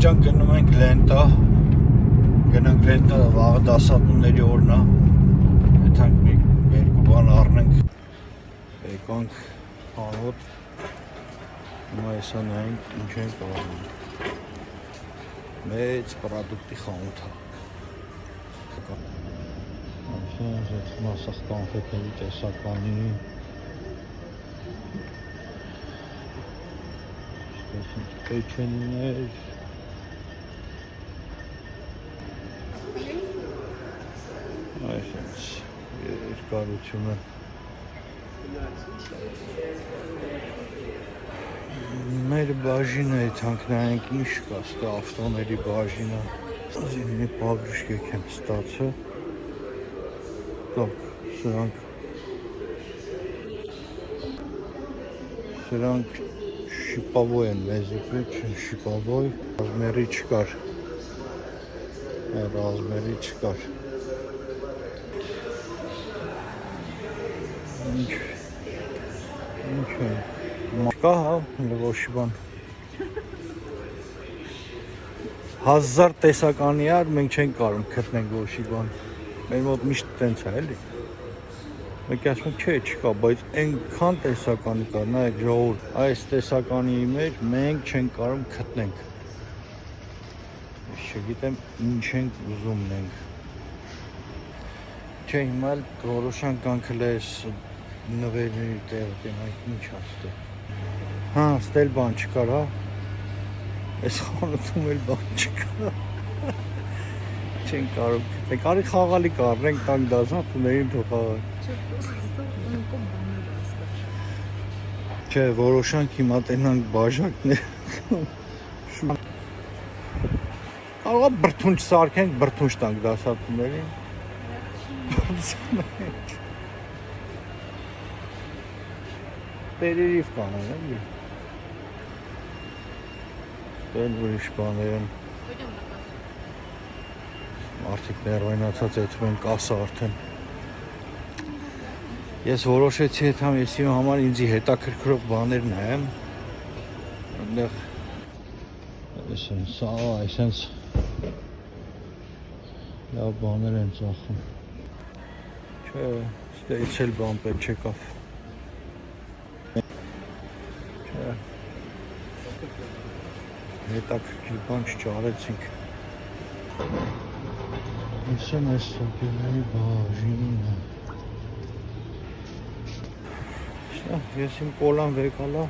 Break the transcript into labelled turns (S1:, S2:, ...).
S1: ջան գնում ենք լենտա, գնանք լենտա վաղը դասատուների օրն է, եթանք մի երկու բան առնենք, եկանք հանոտ, հիմա եսա նայենք ինչ ենք առնում, մեծ պրադուկտի խանութ է, այդ մասախ կանֆետների տեսականի, պեչենիներ, այսպես երկարությունը մեր բաժինը եթանք նայենք ինչ կա ստե ավտոների բաժինը զիմնի պագրիշկեք եմ ստացը սրանք շիպավոյ են մեզիպի, շիպավոյ, ռազմերի չկար, ինչ է, կա հա, լվոշի բան, 1000 տեսականի ար, մենք չենք կարում կրտնենք ոշի բան, մեր մոտ միշտ տենց է, էլի, մենք ասում չէ, չկա, բայց ենքան տեսականի կար, նայեք ժողոր, այս տեսականի մեջ մենք չենք կարում կրտնենք, չգիտեմ ինչ ենք ուզում մենք, չէ հիմա էլ որոշանք կանքել ես նվերների տեղ դենայք ինչ աստե, հա, ստել բան չկար, հա, ես խանութում էլ բան չկար, չենք կարում կրտնենք, արի խաղալի կարնենք տանք դասատուներին թող խաղալ, չէ, որոշանք հիմա տենանք բաժակներ, կարող է բրթունջ սարքենք, բրթունջ տանք դասատուներին, տերերիվ կանեն, էլի, տել ուրիշ բաներ են, մարդիկ ներվայնացած եթում են կասը արդեն, ես որոշեցի հետամ, ես իմ համար ինձի հետաքրքրող բաներ նայեմ, այնտեղ այսենց լավ բաներ են ծախում, չէ, ստեից էլ բան պետք չեկավ, չէ, հետաքրքիր բան չճարեցինք, ես եմ այս սոկերների բաժինը, ես իմ կոլան վեկալա,